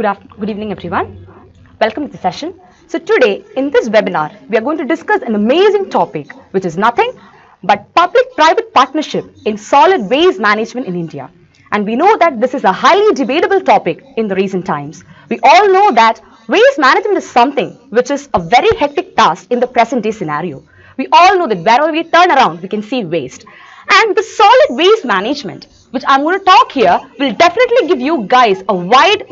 Good evening, everyone. Welcome to the session. So today, in this webinar, we are going to discuss an amazing topic, which is nothing but public-private partnership in solid waste management in India. And we know that this is a highly debatable topic in the recent times. We all know that waste management is something which is a very hectic task in the present day scenario. We all know that wherever we turn around, we can see waste. And the solid waste management, which I'm going to talk here, will definitely give you guys a wide,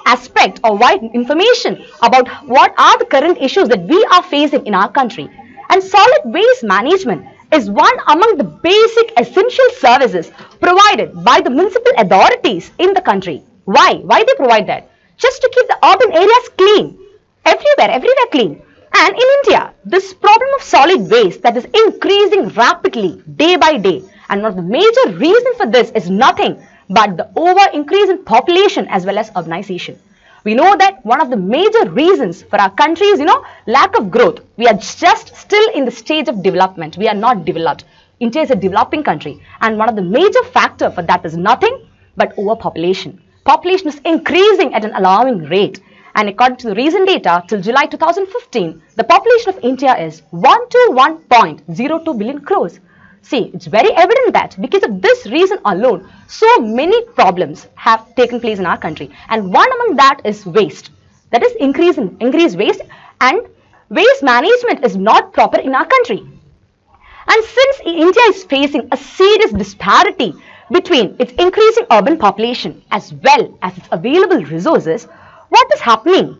aspect or wide information about what are the current issues that we are facing in our country. And solid waste management is one among the basic essential services provided by the municipal authorities in the country. Why? Why they provide that? Just to keep the urban areas clean. Everywhere clean. And in India, this problem of solid waste that is increasing rapidly day by day. And one of the major reasons for this is nothing but the over increase in population as well as urbanization. We know that one of the major reasons for our country is, lack of growth. We are just still in the stage of development. We are not developed. India is a developing country. And one of the major factor for that is nothing but overpopulation. Population is increasing at an alarming rate. And according to the recent data, till July 2015, the population of India is 121.02 billion crores. See, it's very evident that because of this reason alone, so many problems have taken place in our country. And one among that is waste. That is increased waste, and waste management is not proper in our country. And since India is facing a serious disparity between its increasing urban population as well as its available resources, what is happening?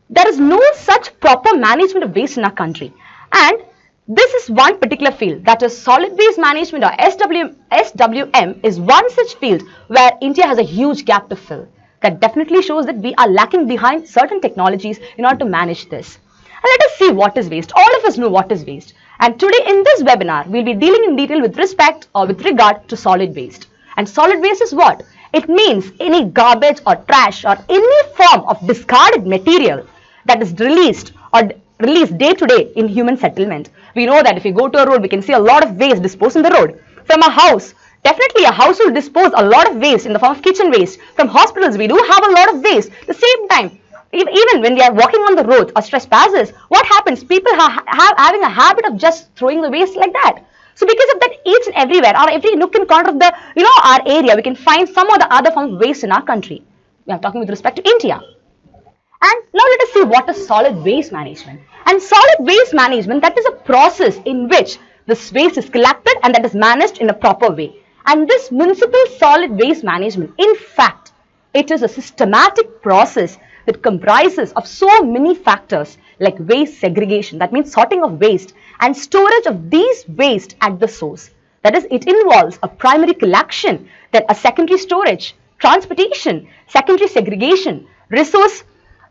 There is no such proper management of waste in our country. And this is one particular field, that is solid waste management, or SWM is one such field where India has a huge gap to fill. That definitely shows that we are lacking behind certain technologies in order to manage this. And let us see what is waste. All of us know what is waste. And today in this webinar, we'll be dealing in detail with respect or with regard to solid waste. And solid waste is what? It means any garbage or trash or any form of discarded material that is released day to day in human settlement. We know that if you go to a road, we can see a lot of waste disposed in the road. From a house, definitely a house will dispose a lot of waste in the form of kitchen waste. From hospitals, we do have a lot of waste. At the same time, even when we are walking on the roads or stress passes, what happens? People having a habit of just throwing the waste like that. So because of that, each and everywhere, or every nook and corner of the, our area, we can find some or the other form of waste in our country. We are talking with respect to India. And now let us see what is solid waste management. And solid waste management, that is a process in which this waste is collected and that is managed in a proper way. And this municipal solid waste management, in fact, it is a systematic process that comprises of so many factors like waste segregation, that means sorting of waste, and storage of these waste at the source. That is, it involves a primary collection, then a secondary storage, transportation, secondary segregation, resource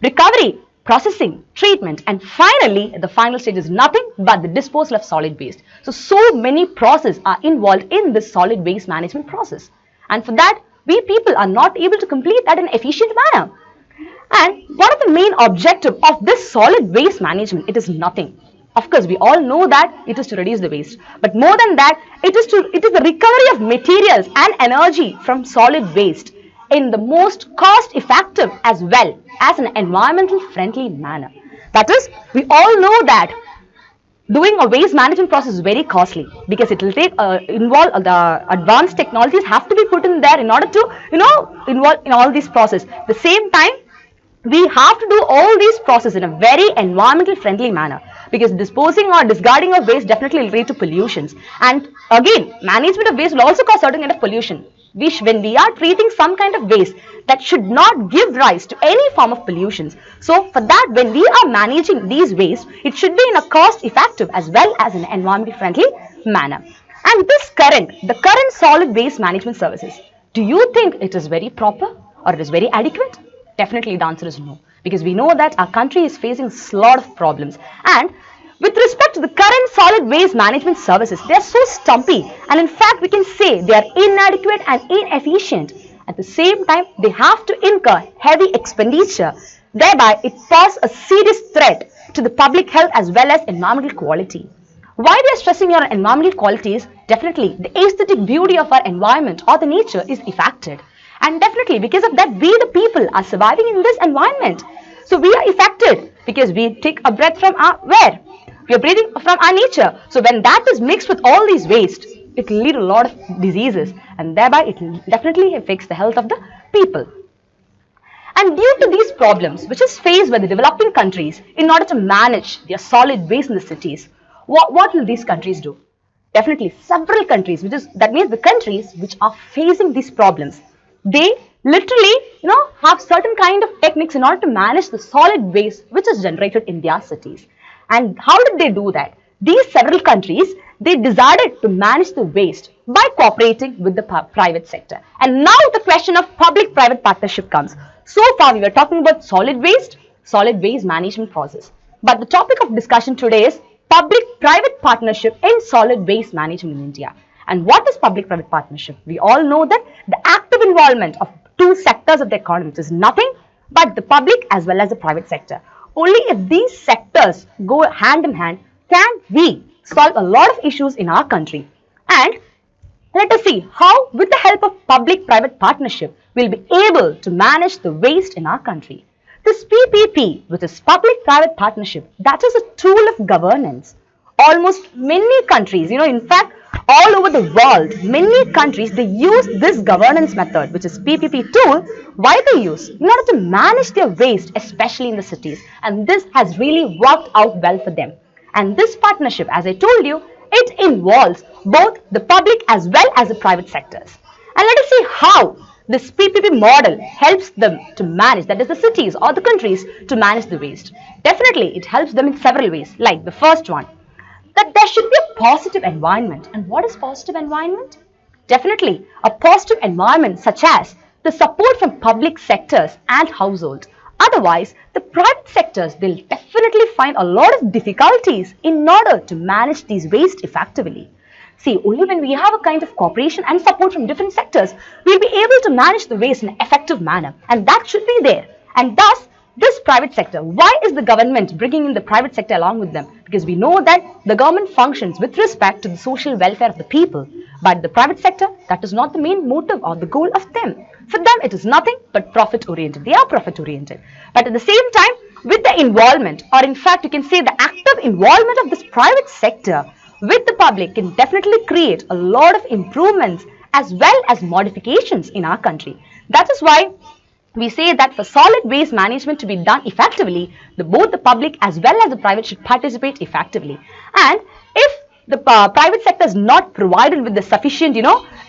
recovery, processing, treatment, and finally, the final stage is nothing but the disposal of solid waste. So many processes are involved in this solid waste management process. And for that, we people are not able to complete that in an efficient manner. And one of the main objectives of this solid waste management, it is nothing. Of course, we all know that it is to reduce the waste. But more than that, it is the recovery of materials and energy from solid waste in the most cost-effective as well as an environmental friendly manner. That is, we all know that doing a waste management process is very costly because it will involve the advanced technologies have to be put in there in order to involve in all these processes. At the same time, we have to do all these processes in a very environmental friendly manner, because disposing or discarding of waste definitely will lead to pollutions. And again, management of waste will also cause certain kind of pollution. When we are treating some kind of waste, that should not give rise to any form of pollutions. So for that, when we are managing these waste, it should be in a cost effective as well as an environmentally friendly manner. And the current solid waste management services, do you think it is very proper or it is very adequate? Definitely the answer is no, because we know that our country is facing a lot of problems. And with respect to the current solid waste management services, they are so stumpy, and in fact we can say they are inadequate and inefficient. At the same time, they have to incur heavy expenditure, thereby it poses a serious threat to the public health as well as environmental quality. Why we are stressing on environmental quality is definitely the aesthetic beauty of our environment or the nature is affected. And definitely because of that, we the people are surviving in this environment. So we are affected because we take a breath from our where? We are breathing from our nature. So when that is mixed with all these waste, it will lead to a lot of diseases, and thereby it definitely affects the health of the people. And due to these problems, which is faced by the developing countries in order to manage their solid waste in the cities, what will these countries do? Definitely several countries, that means the countries which are facing these problems, they literally have certain kind of techniques in order to manage the solid waste which is generated in their cities. And how did they do that? These several countries, they decided to manage the waste by cooperating with the private sector. And now the question of public-private partnership comes. So far we were talking about solid waste management process. But the topic of discussion today is public-private partnership in solid waste management in India. And what is public-private partnership? We all know that the active involvement of two sectors of the economy, which is nothing but the public as well as the private sector. Only if these sectors go hand in hand can we solve a lot of issues in our country. And let us see how, with the help of public-private partnership, we'll be able to manage the waste in our country. This PPP, which is public-private partnership, that is a tool of governance. Almost many countries, in fact, all over the world, many countries, they use this governance method, which is PPP tool. Why they use? In order to manage their waste, especially in the cities. And this has really worked out well for them. And this partnership, as I told you, it involves both the public as well as the private sectors. And let us see how this PPP model helps them to manage, that is the cities or the countries, to manage the waste. Definitely, it helps them in several ways. Like the first one, that there should be a positive environment. And what is positive environment? Definitely, a positive environment such as the support from public sectors and households. Otherwise, the private sectors, they'll definitely find a lot of difficulties in order to manage these waste effectively. See, only when we have a kind of cooperation and support from different sectors, we'll be able to manage the waste in an effective manner. And that should be there. And thus, this private sector, why is the government bringing in the private sector along with them? Because we know that the government functions with respect to the social welfare of the people. But the private sector, that is not the main motive or the goal of them. For them, it is nothing but profit-oriented. They are profit-oriented. But at the same time, with the involvement, or in fact, you can say the active involvement of this private sector with the public can definitely create a lot of improvements as well as modifications in our country. That is why we say that for solid waste management to be done effectively, both the public as well as the private should participate effectively. And if the private sector is not provided with the sufficient,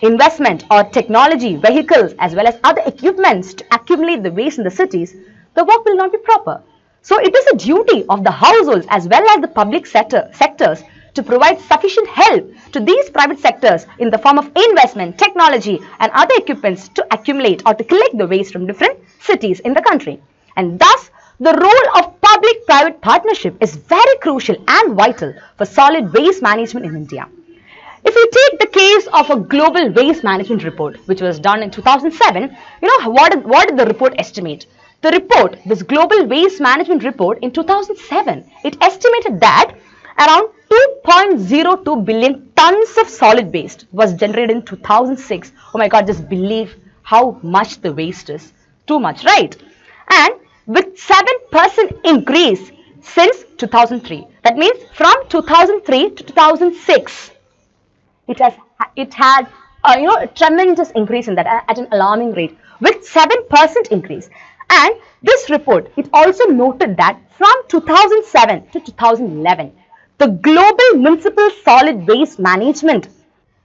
investment or technology, vehicles as well as other equipments to accumulate the waste in the cities, the work will not be proper. So it is a duty of the households as well as the public sectors to provide sufficient help to these private sectors in the form of investment, technology and other equipments to accumulate or to collect the waste from different cities in the country. And thus, the role of public-private partnership is very crucial and vital for solid waste management in India. If you take the case of a global waste management report, which was done in 2007, what did the report estimate? The report, this global waste management report in 2007, it estimated that around 2.02 billion tons of solid waste was generated in 2006. Oh my God, just believe how much the waste is. Too much, right? And with 7% increase since 2003. That means from 2003 to 2006, it had a tremendous increase in that at an alarming rate with 7% increase. And this report, it also noted that from 2007 to 2011, the global municipal solid waste management,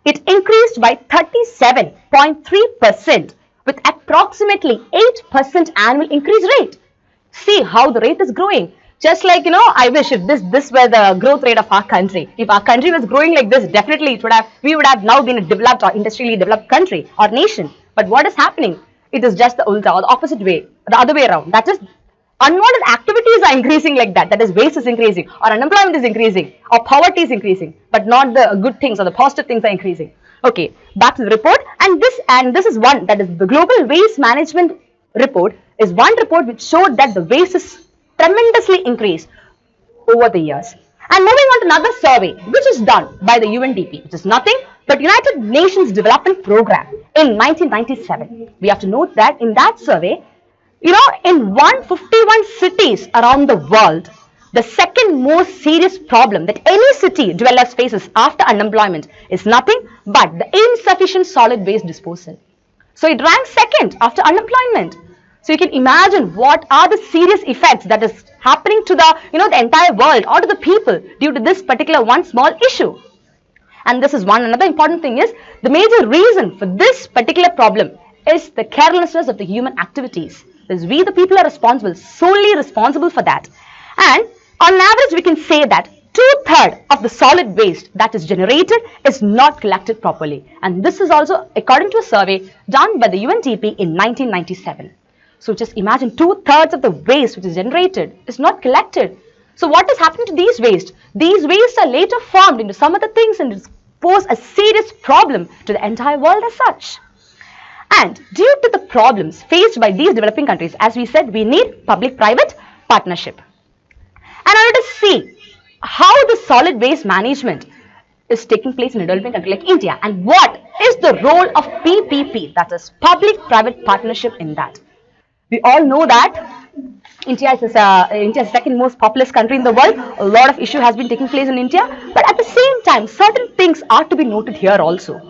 it increased by 37.3% with approximately 8% annual increase rate. See how the rate is growing. Just like, I wish if this were the growth rate of our country. If our country was growing like this, definitely we would have now been a developed or industrially developed country or nation. But what is happening? It is just the ulta or the opposite way, the other way around. That is, unwanted activities are increasing like that. That is, waste is increasing, or unemployment is increasing, or poverty is increasing, but not the good things or the positive things are increasing. Okay, back to the report. And this is one, that is the global waste management report is one report which showed that the waste is tremendously increased over the years. And moving on to another survey which is done by the UNDP, which is nothing but United Nations Development Program in 1997. We have to note that in that survey, in 151 cities around the world, the second most serious problem that any city dwellers faces after unemployment is nothing but the insufficient solid waste disposal. So it ranks second after unemployment. So you can imagine what are the serious effects that is happening to the entire world or to the people due to this particular one small issue. And this is another important thing is the major reason for this particular problem is the carelessness of the human activities. Because we the people are solely responsible for that. And on average we can say that 2/3 of the solid waste that is generated is not collected properly. And this is also according to a survey done by the UNDP in 1997. So just imagine 2/3 of the waste which is generated is not collected. So what is happening to these waste? These wastes are later formed into some other things and pose a serious problem to the entire world as such. And due to the problems faced by these developing countries, as we said, we need public-private partnership. And I want to see how the solid waste management is taking place in a developing country like India and what is the role of PPP, that is public-private partnership in that. We all know that India is the second most populous country in the world. A lot of issue has been taking place in India, but at the same time, certain things are to be noted here also.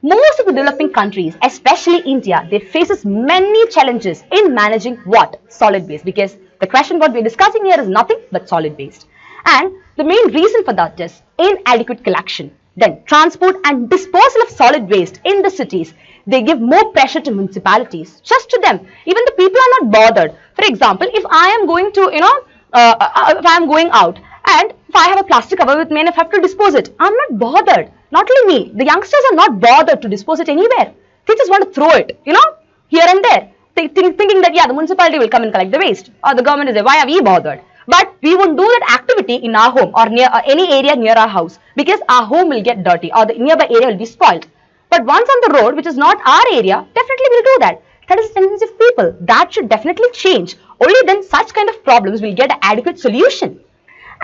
Most of the developing countries, especially India, they faces many challenges in managing what? Solid waste, because the question what we are discussing here is nothing but solid waste. And the main reason for that is inadequate collection. Then transport and disposal of solid waste in the cities. They give more pressure to municipalities, just to them. Even the people are not bothered. For example, if I am going to, if I am going out and if I have a plastic cover with me and if I have to dispose it, I'm not bothered. Not only me, the youngsters are not bothered to dispose it anywhere. They just want to throw it, here and there, thinking that, yeah, the municipality will come and collect the waste. Or the government is there, why are we bothered? But we won't do that activity in our home or near any area near our house because our home will get dirty or the nearby area will be spoiled. But once on the road, which is not our area, definitely we'll do that. That is the tendency of people. That should definitely change. Only then such kind of problems will get an adequate solution.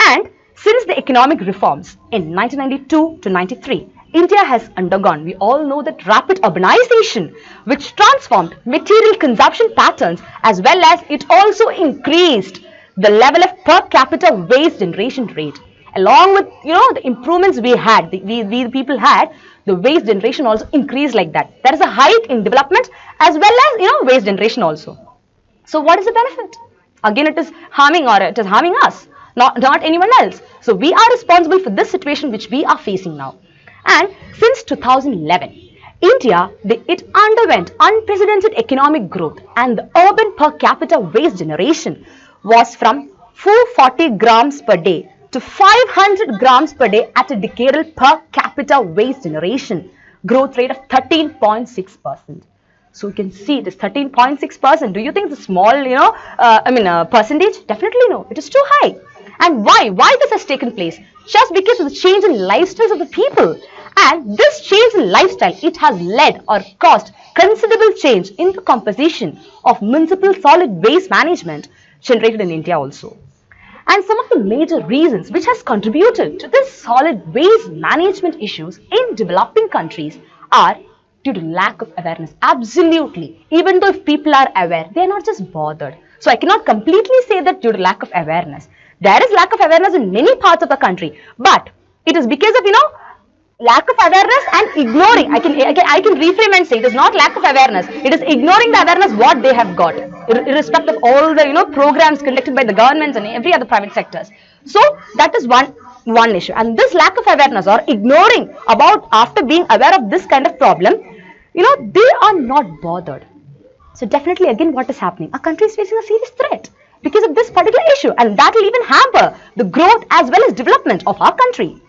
And since the economic reforms in 1992 to 93, India has undergone, we all know that rapid urbanization, which transformed material consumption patterns as well as it also increased the level of per capita waste generation rate. Along with, the improvements we had, we the people had, the waste generation also increased like that. There is a hike in development as well as, waste generation also. So what is the benefit? Again, it is harming us, not anyone else. So we are responsible for this situation which we are facing now. And since 2011, India, it underwent unprecedented economic growth and the urban per capita waste generation was from 440 grams per day to 500 grams per day at a decadal per capita waste generation, growth rate of 13.6%. So you can see this 13.6%. Do you think it's a small, percentage? Definitely no. It is too high. And why? Why this has taken place? Just because of the change in lifestyles of the people. And this change in lifestyle, it has led or caused considerable change in the composition of municipal solid waste management generated in India also. And some of the major reasons which has contributed to this solid waste management issues in developing countries are due to lack of awareness. Absolutely. Even though if people are aware, they are not just bothered. So I cannot completely say that due to lack of awareness. There is lack of awareness in many parts of the country, but it is because of, lack of awareness and ignoring. I can reframe and say it is not lack of awareness. It is ignoring the awareness what they have got, irrespective of all the programs conducted by the governments and every other private sectors. So that is one issue. And this lack of awareness or ignoring about after being aware of this kind of problem, they are not bothered. So definitely again what is happening? Our country is facing a serious threat because of this particular issue, and that will even hamper the growth as well as development of our country.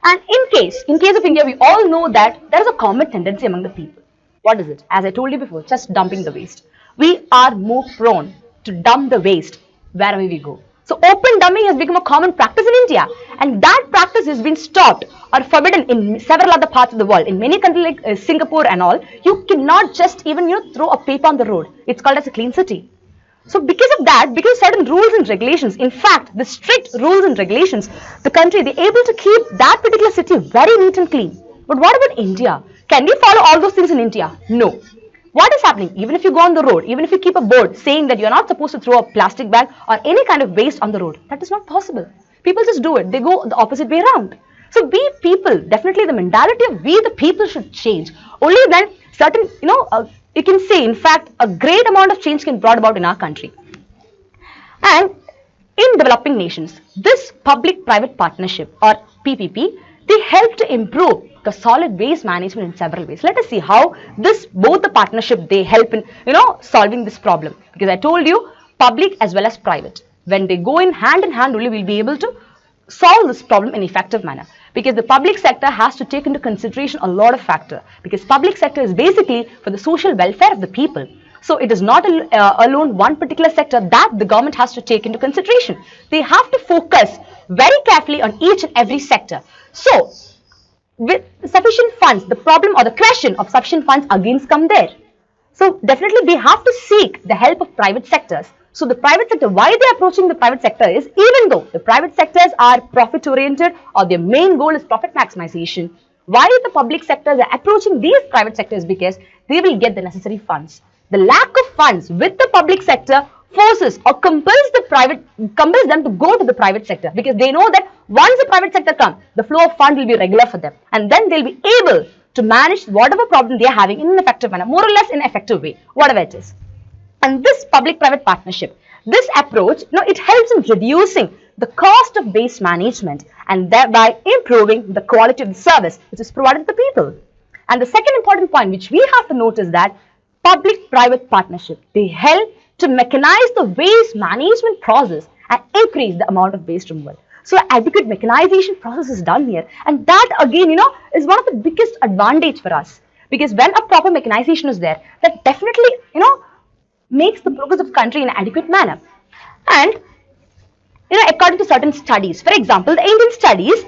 And in case of India, we all know that there is a common tendency among the people. What is it? As I told you before, just dumping the waste. We are more prone to dump the waste wherever we go. So open dumping has become a common practice in India, and that practice has been stopped or forbidden in several other parts of the world. In many countries like Singapore and all, you cannot just even throw a paper on the road. It's called as a clean city. So because of that, because certain rules and regulations, in fact, the strict rules and regulations, the country, they're able to keep that particular city very neat and clean. But what about India? Can we follow all those things in India? No. What is happening? Even if you go on the road, even if you keep a board saying that you're not supposed to throw a plastic bag or any kind of waste on the road, that is not possible. People just do it. They go the opposite way around. So we people, definitely the mentality of we the people should change. Only then certain, you can say, in fact, a great amount of change can be brought about in our country. And in developing nations, this public-private partnership or PPP, they help to improve the solid waste management in several ways. Let us see how both the partnership, they help in, solving this problem. Because I told you, public as well as private. When they go in hand, only we'll be able to solve this problem in an effective manner. Because the public sector has to take into consideration a lot of factors. Because public sector is basically for the social welfare of the people. So it is not alone one particular sector that the government has to take into consideration. They have to focus very carefully on each and every sector. So with sufficient funds, the problem or the question of sufficient funds again come there. So definitely they have to seek the help of private sectors. So the private sector, why they are approaching the private sector is, even though the private sectors are profit oriented or their main goal is profit maximization, why the public sectors are approaching these private sectors? Because they will get the necessary funds. The lack of funds with the public sector forces or compels them to go to the private sector, because they know that once the private sector comes, the flow of funds will be regular for them, and then they'll be able to manage whatever problem they are having in an effective manner, more or less in an effective way, whatever it is. And this public-private partnership, this approach, it helps in reducing the cost of waste management and thereby improving the quality of the service which is provided to the people. And the second important point which we have to note is that public-private partnership, they help to mechanize the waste management process and increase the amount of waste removal. So adequate mechanization process is done here, and that again, is one of the biggest advantage for us, because when a proper mechanization is there, that definitely, makes the progress of the country in an adequate manner. And according to certain studies, for example, the Indian studies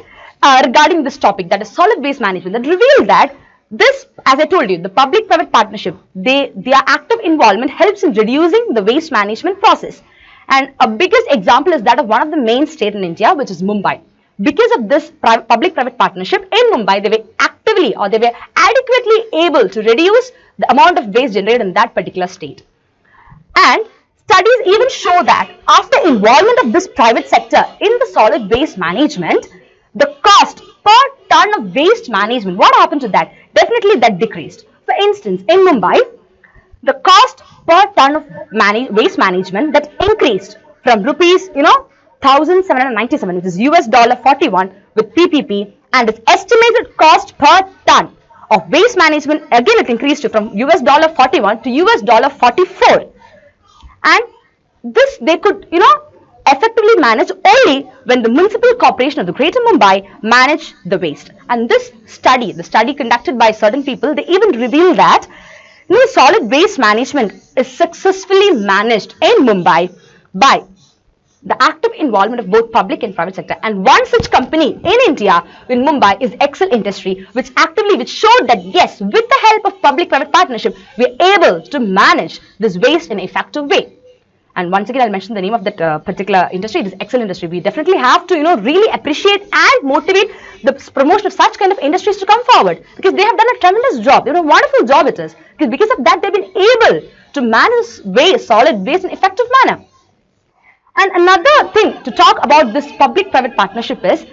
regarding this topic, that is solid waste management, that reveal that this, as I told you, the public-private partnership, their active involvement helps in reducing the waste management process. And a biggest example is that of one of the main states in India, which is Mumbai. Because of this public-private partnership in Mumbai, they were actively or they were adequately able to reduce the amount of waste generated in that particular state. And studies even show that after involvement of this private sector in the solid waste management, the cost per ton of waste management, what happened to that? Definitely that decreased. For instance, in Mumbai, the cost per ton of waste management that increased from rupees, 1,797, which is $41 with PPP, and its estimated cost per ton of waste management, again it increased from $41 to $44. And this they could, effectively manage only when the municipal corporation of the Greater Mumbai managed the waste. And this study, the study conducted by certain people, they even reveal that solid waste management is successfully managed in Mumbai by the active involvement of both public and private sector. And one such company in India, in Mumbai, is Excel Industry, which showed that yes, with the help of public-private partnership, we are able to manage this waste in an effective way. And once again, I'll mention the name of that particular industry. It is Excel Industry. We definitely have to, really appreciate and motivate the promotion of such kind of industries to come forward, because they have done a tremendous job. A wonderful job it is. Because of that, they've been able to manage waste, solid waste in an effective manner. And another thing to talk about this public-private partnership is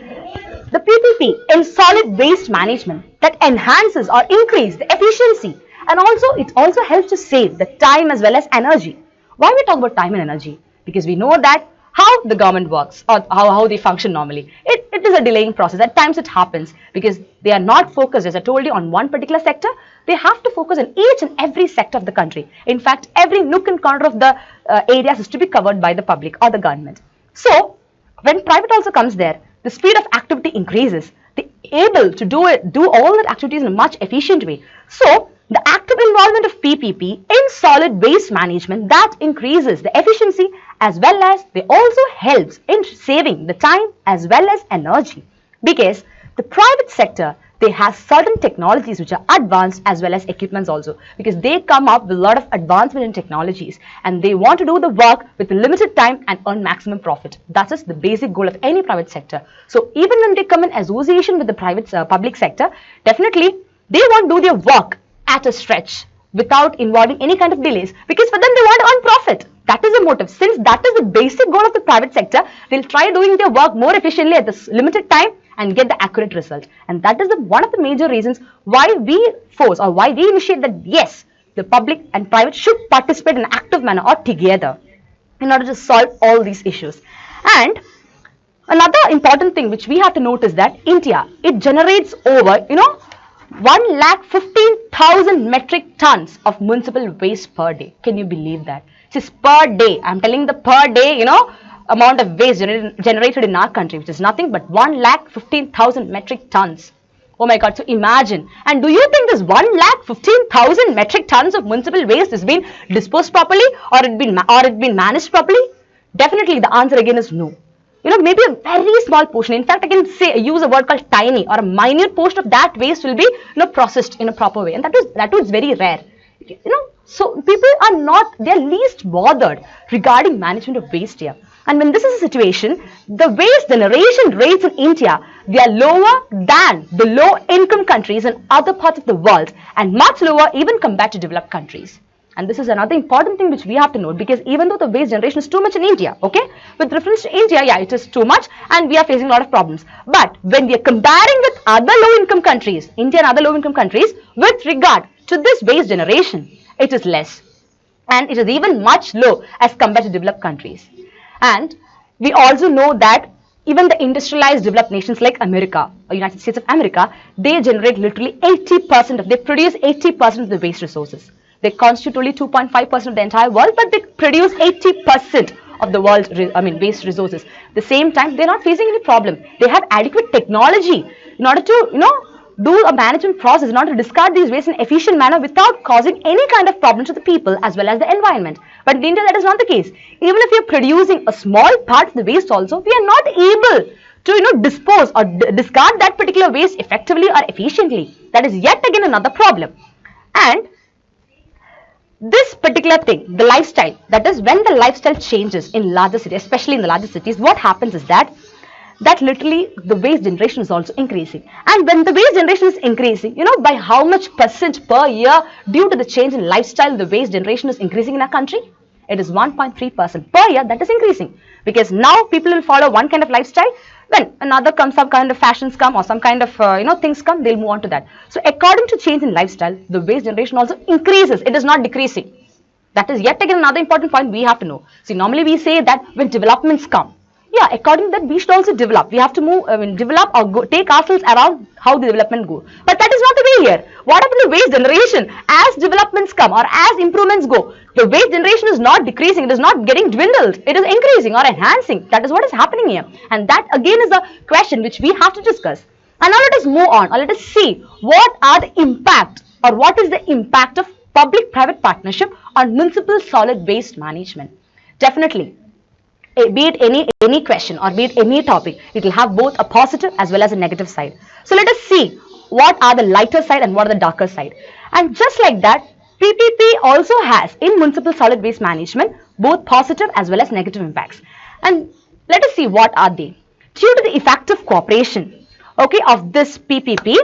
the PPP in solid waste management that enhances or increases the efficiency, and also it also helps to save the time as well as energy. Why we talk about time and energy? Because we know that how the government works or how they function normally. It is a delaying process. At times it happens because they are not focused, as I told you, on one particular sector. They have to focus on each and every sector of the country. In fact, every nook and corner of the areas is to be covered by the public or the government. So when private also comes there, the speed of activity increases. They are able to do all that activities in a much efficient way. So the active involvement of PPP in solid waste management, that increases the efficiency, as well as they also helps in saving the time as well as energy, because the private sector, they have certain technologies which are advanced as well as equipments also, because they come up with a lot of advancement in technologies and they want to do the work with limited time and earn maximum profit. That is the basic goal of any private sector. So even when they come in association with the public sector, definitely they want to do their work at a stretch without involving any kind of delays, because for them they want to earn profit. That is the motive. Since that is the basic goal of the private sector, they'll try doing their work more efficiently at this limited time and get the accurate result. And that is one of the major reasons why we force or why we initiate that yes, the public and private should participate in an active manner or together in order to solve all these issues. And another important thing which we have to note is that India, it generates over 1,15,000 metric tons of municipal waste per day. Can you believe that? This is per day. I'm telling the per day, amount of waste generated in our country, which is nothing but 1,15,000 metric tons. Oh my God, so imagine. And do you think this 1,15,000 metric tons of municipal waste is being disposed properly or it been managed properly? Definitely the answer again is no. Maybe a very small portion. In fact, I can use a word called tiny, or a minute portion of that waste will be processed in a proper way, and that was very rare. So people they are least bothered regarding management of waste here. And when this is a situation, the waste generation rates in India, they are lower than the low income countries in other parts of the world and much lower even compared to developed countries. And this is another important thing which we have to note, because even though the waste generation is too much in India, okay, with reference to India, yeah, it is too much and we are facing a lot of problems. But when we are comparing with other low-income countries, India and other low-income countries, with regard to this waste generation, it is less. And it is even much low as compared to developed countries. And we also know that even the industrialized developed nations like America or United States of America, they generate literally 80% they produce 80% of the waste resources. They constitute only 2.5% of the entire world, but they produce 80% of the world's waste resources. At the same time, they're not facing any problem. They have adequate technology in order to, do a management process in order to discard these wastes in an efficient manner without causing any kind of problem to the people as well as the environment. But in India, that is not the case. Even if we are producing a small part of the waste also, we are not able to, dispose or discard that particular waste effectively or efficiently. That is yet again another problem. And this particular thing, the lifestyle, that is when the lifestyle changes in larger cities, especially in the larger cities, what happens is that literally the waste generation is also increasing. And when the waste generation is increasing, by how much percent per year due to the change in lifestyle, the waste generation is increasing in our country? It is 1.3% per year that is increasing, because now people will follow one kind of lifestyle. When another comes, some kind of fashions come or some kind of things come, they'll move on to that. So according to change in lifestyle, the waste generation also increases. It is not decreasing. That is yet again another important point we have to know. See, normally we say that when developments come, yeah, according to that we should also develop. We have to move, develop or take ourselves around how the development goes. But that is not the way here. What happened to waste generation? As developments come or as improvements go, the waste generation is not decreasing. It is not getting dwindled. It is increasing or enhancing. That is what is happening here. And that again is a question which we have to discuss. And now let us move on, or let us see what are the impact, or what is the impact of public-private partnership on municipal solid waste management. Definitely, be it any question or be it any topic, it will have both a positive as well as a negative side. So let us see what are the lighter side and what are the darker side. And just like that, PPP also has in municipal solid waste management both positive as well as negative impacts. And let us see what are they. Due to the effective cooperation, okay, of this PPP,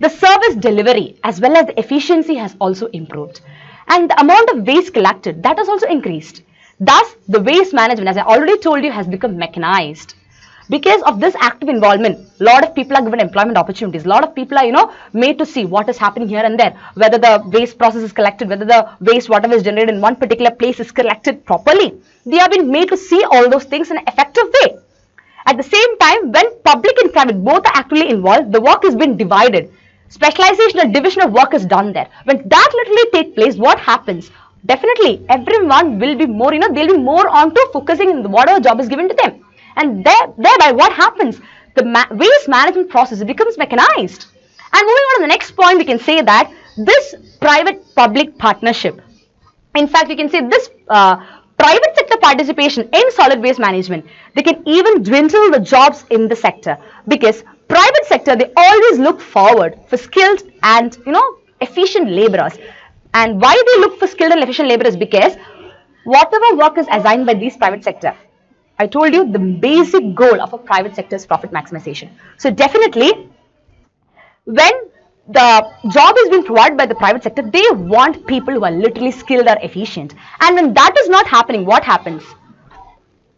the service delivery as well as the efficiency has also improved. And the amount of waste collected, that has also increased. Thus, the waste management, as I already told you, has become mechanized. Because of this active involvement, a lot of people are given employment opportunities. A lot of people are, made to see what is happening here and there, whether the waste process is collected, whether the waste, whatever is generated in one particular place is collected properly. They have been made to see all those things in an effective way. At the same time, when public and private both are actively involved, the work has been divided. Specialization or division of work is done there. When that literally takes place, what happens? Definitely, everyone will be more, they'll be more onto focusing in whatever job is given to them. And thereby, what happens? The waste management process becomes mechanized. And moving on to the next point, we can say that this private-public partnership, in fact, we can say this private sector participation in solid waste management, they can even dwindle the jobs in the sector, because private sector, they always look forward for skilled and efficient laborers. And why they look for skilled and efficient laborers? Because whatever work is assigned by these private sector, I told you the basic goal of a private sector is profit maximization. So definitely, when the job is being provided by the private sector, they want people who are literally skilled or efficient. And when that is not happening, what happens?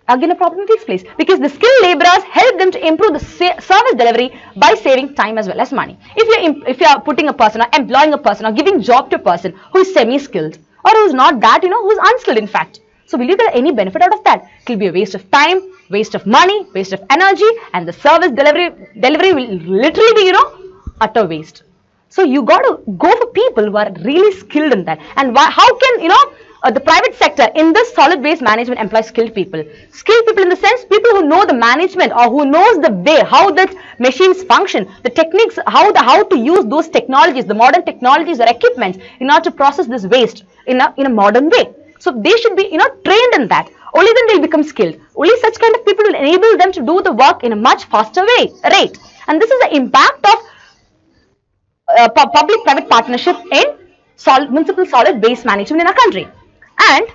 Again, a problem takes place, because the skilled laborers help them to improve the service delivery by saving time as well as money. If you are putting a person or employing a person or giving job to a person who is semi-skilled or who is not that, who is unskilled in fact, so will you get any benefit out of that? It will be a waste of time, waste of money, waste of energy, and the service delivery will literally be, utter waste. So you got to go for people who are really skilled in that. And how can, the private sector in this solid waste management employ skilled people? Skilled people in the sense, people who know the management or who knows the way, how the machines function, the techniques, how to use those technologies, the modern technologies or equipments in order to process this waste in a modern way. So they should be, trained in that. Only then they'll become skilled. Only such kind of people will enable them to do the work in a much faster rate. And this is the impact of public-private partnership in municipal solid waste management in our country. And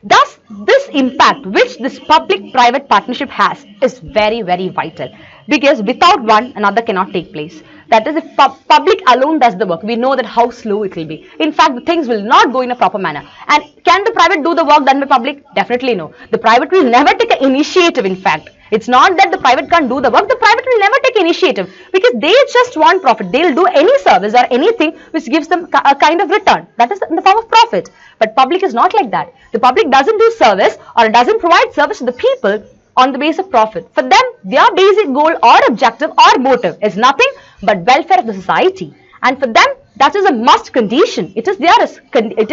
thus, this impact which this public-private partnership has is very, very vital, because without one, another cannot take place. That is, if public alone does the work, we know that how slow it will be. In fact, the things will not go in a proper manner. And can the private do the work done by public? Definitely no. The private will never take an initiative, in fact. It's not that the private can't do the work, the private will never take initiative, because they just want profit. They'll do any service or anything which gives them a kind of return. That is in the form of profit. But public is not like that. The public doesn't do service or doesn't provide service to the people on the basis of profit. For them, their basic goal or objective or motive is nothing but welfare of the society. And for them, that is a must condition. It is their responsibility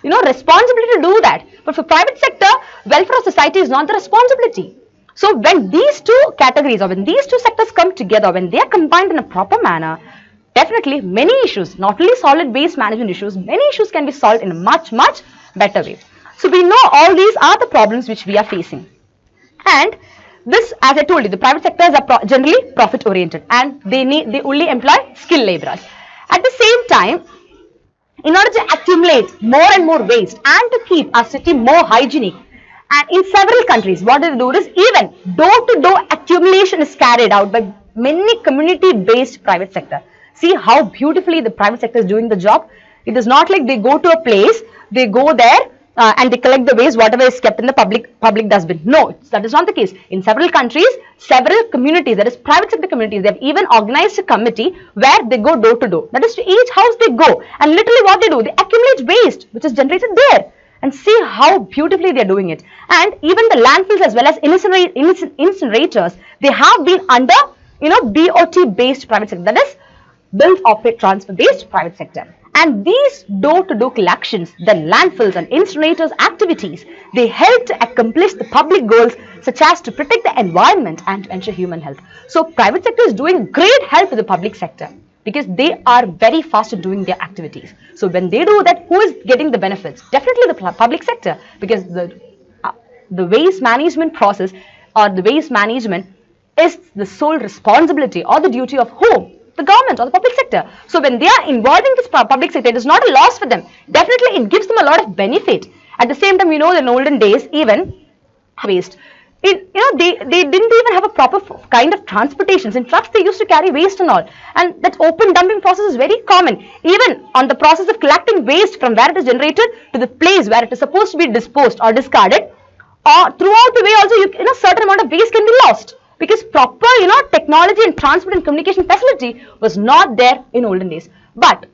to do that. But for private sector, welfare of society is not the responsibility. So when these two categories or when these two sectors come together, when they are combined in a proper manner, definitely many issues, not only solid waste management issues, many issues can be solved in a much, much better way. So we know all these are the problems which we are facing. And this, as I told you, the private sectors are generally profit oriented, and they only employ skilled laborers. At the same time, in order to accumulate more and more waste and to keep our city more hygienic, and in several countries, what they do is even door-to-door accumulation is carried out by many community-based private sector. See how beautifully the private sector is doing the job. It is not like they go to a place, they go there and they collect the waste, whatever is kept in the public dustbin. No, that is not the case. In several countries, several communities, that is private sector communities, they have even organized a committee where they go door to door. That is, to each house they go, and literally what they do, they accumulate waste which is generated there. And see how beautifully they are doing it. And even the landfills as well as incinerators, they have been under BOT based private sector, that is build, operate, transfer based private sector. And these door-to-door collections, the landfills and incinerators activities, they help to accomplish the public goals such as to protect the environment and to ensure human health. So private sector is doing great help to the public sector, because they are very fast in doing their activities. So when they do that, who is getting the benefits? Definitely the public sector, because the waste management process or the waste management is the sole responsibility or the duty of whom? The government or the public sector. So when they are involved in this public sector, it is not a loss for them. Definitely it gives them a lot of benefit. At the same time, we know in olden days, even waste, they didn't even have a proper kind of transportations. In trucks, they used to carry waste and all. And that open dumping process is very common. Even on the process of collecting waste from where it is generated to the place where it is supposed to be disposed or discarded, or throughout the way also, certain amount of waste can be lost. Because proper, technology and transport and communication facility was not there in olden days. But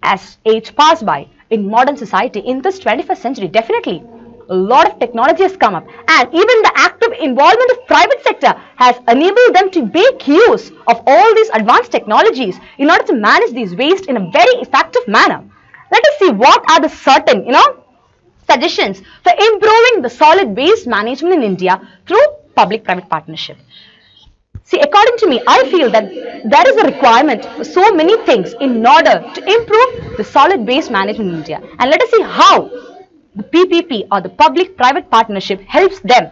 as age passed by, in modern society, in this 21st century, definitely a lot of technology has come up, and even the active involvement of private sector has enabled them to make use of all these advanced technologies in order to manage these waste in a very effective manner. Let us see what are the certain, suggestions for improving the solid waste management in India through public-private partnership. See, according to me, I feel that there is a requirement for so many things in order to improve the solid waste management in India. And let us see how the PPP or the public-private partnership helps them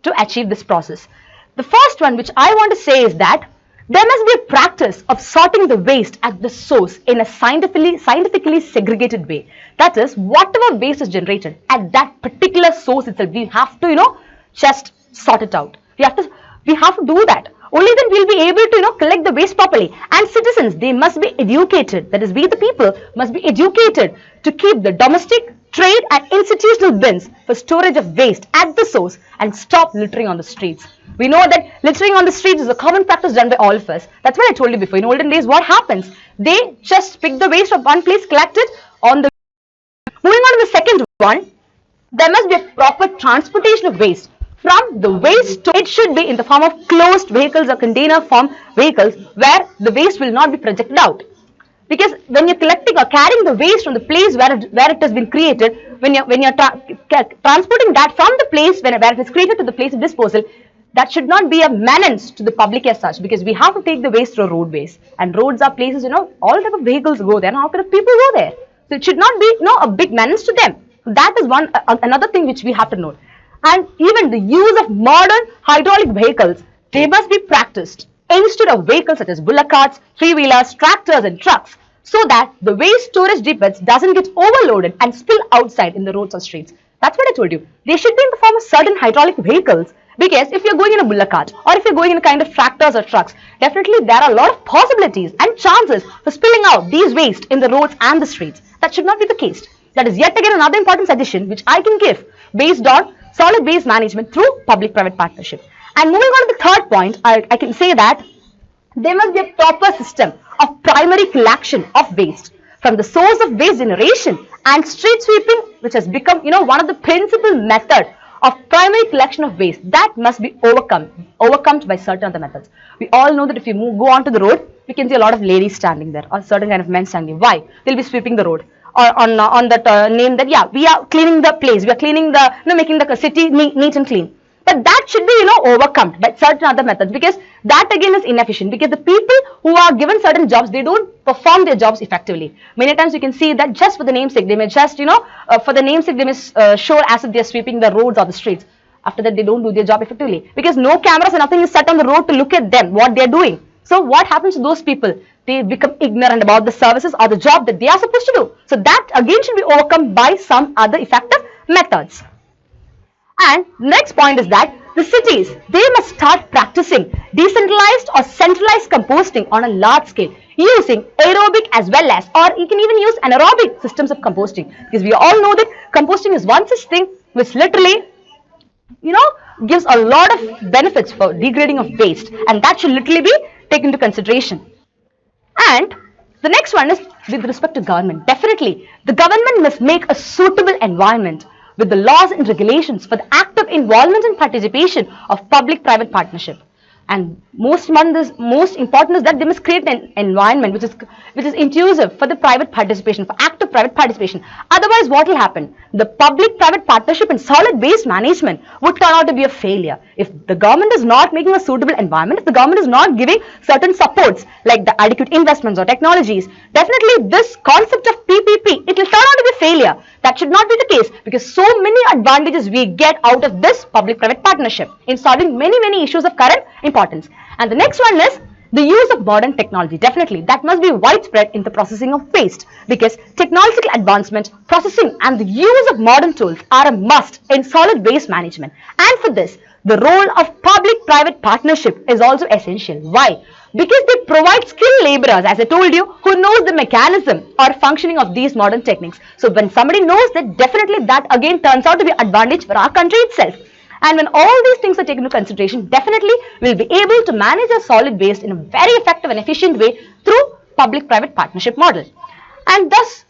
to achieve this process. The first one which I want to say is that there must be a practice of sorting the waste at the source in a scientifically segregated way. That is, whatever waste is generated at that particular source itself, we have to, just sort it out. We have to do that. Only then we'll be able to, collect the waste properly. And citizens, they must be educated. That is, we the people must be educated to keep the domestic, trade and institutional bins for storage of waste at the source and stop littering on the streets. We know that littering on the streets is a common practice done by all of us. That's what I told you before. In olden days, what happens? They just pick the waste from one place, collect it on the... Moving on to the second one, there must be a proper transportation of waste from the waste. It should be in the form of closed vehicles or container form vehicles where the waste will not be projected out. Because when you're collecting or carrying the waste from the place where it has been created, when you're transporting that from the place where it is created to the place of disposal, that should not be a menace to the public as such, because we have to take the waste through roadways, and roads are places, all type of vehicles go there, and how can people go there? So it should not be, a big menace to them. That is another thing which we have to note. And even the use of modern hydraulic vehicles, they must be practiced instead of vehicles such as bullock carts, three-wheelers, tractors and trucks, so that the waste storage depots doesn't get overloaded and spill outside in the roads or streets. That's what I told you. They should be in the form of certain hydraulic vehicles, because if you're going in a bullock cart or if you're going in a kind of tractors or trucks, definitely there are a lot of possibilities and chances for spilling out these waste in the roads and the streets. That should not be the case. That is yet again another important suggestion which I can give based on solid waste management through public-private partnership. And moving on to the third point, I can say that there must be a proper system of primary collection of waste from the source of waste generation and street sweeping, which has become, one of the principal method of primary collection of waste. That must be overcome by certain other methods. We all know that if you go onto the road, we can see a lot of ladies standing there or certain kind of men standing. Why? They'll be sweeping the road. Or on that name that, yeah, we are cleaning the place, we are cleaning the, making the city neat and clean. But that should be, overcome by certain other methods, because that again is inefficient, because the people who are given certain jobs, they don't perform their jobs effectively. Many times you can see that just for the namesake, they may just, for the namesake, they may show as if they are sweeping the roads or the streets. After that, they don't do their job effectively, because no cameras and nothing is set on the road to look at them, what they are doing. So what happens to those people? They become ignorant about the services or the job that they are supposed to do. So that again should be overcome by some other effective methods. And next point is that the cities, they must start practicing decentralized or centralized composting on a large scale, using aerobic as well as, or you can even use anaerobic systems of composting, because we all know that composting is one such thing which literally, gives a lot of benefits for degrading of waste, and that should literally be taken into consideration. And the next one is with respect to government. Definitely, the government must make a suitable environment with the laws and regulations for the active involvement and participation of public-private partnership. And most important is that they must create an environment which is inclusive for the private participation, for active private participation. Otherwise, what will happen? The public-private partnership in solid waste management would turn out to be a failure. If the government is not making a suitable environment, if the government is not giving certain supports like the adequate investments or technologies, definitely this concept of PPP, it will turn out to be a failure. That should not be the case, because so many advantages we get out of this public-private partnership in solving many issues of current importance. And the next one is the use of modern technology. Definitely, that must be widespread in the processing of waste, because technological advancement, processing and the use of modern tools are a must in solid waste management. And for this, the role of public-private partnership is also essential. Why? Because they provide skilled laborers, as I told you, who knows the mechanism or functioning of these modern techniques. So when somebody knows that, definitely that again turns out to be an advantage for our country itself. And when all these things are taken into consideration, definitely we'll be able to manage our solid waste in a very effective and efficient way through public-private partnership model. And thus,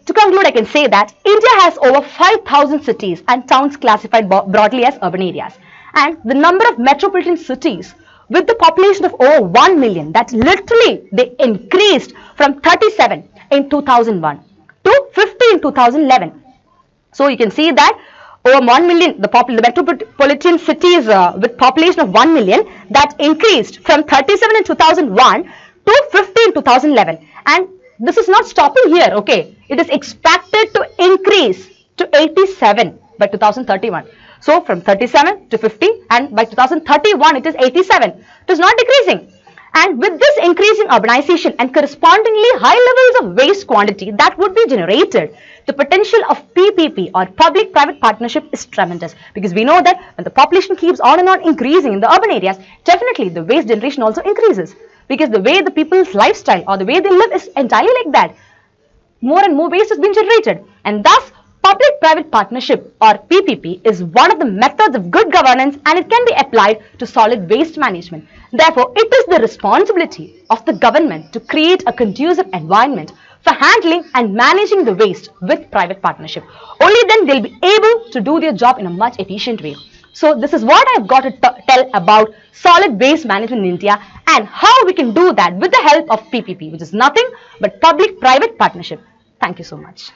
to conclude, I can say that India has over 5,000 cities and towns classified broadly as urban areas. And the number of metropolitan cities with the population of over 1 million, that literally they increased from 37 in 2001 to 50 in 2011. So you can see that over 1 million, the metropolitan cities with population of 1 million, that increased from 37 in 2001 to 50 in 2011. And this is not stopping here, okay. It is expected to increase to 87 by 2031. So from 37 to 50, and by 2031 it is 87. It is not decreasing. And with this increasing urbanization and correspondingly high levels of waste quantity that would be generated, the potential of PPP or public-private partnership is tremendous, because we know that when the population keeps on and on increasing in the urban areas, definitely the waste generation also increases, because the way the people's lifestyle or the way they live is entirely like that. More and more waste is being generated, and thus public-private partnership or PPP is one of the methods of good governance, and it can be applied to solid waste management. Therefore, it is the responsibility of the government to create a conducive environment for handling and managing the waste with private partnership. Only then they'll be able to do their job in a much efficient way. So this is what I've got to tell about solid waste management in India and how we can do that with the help of PPP, which is nothing but public-private partnership. Thank you so much.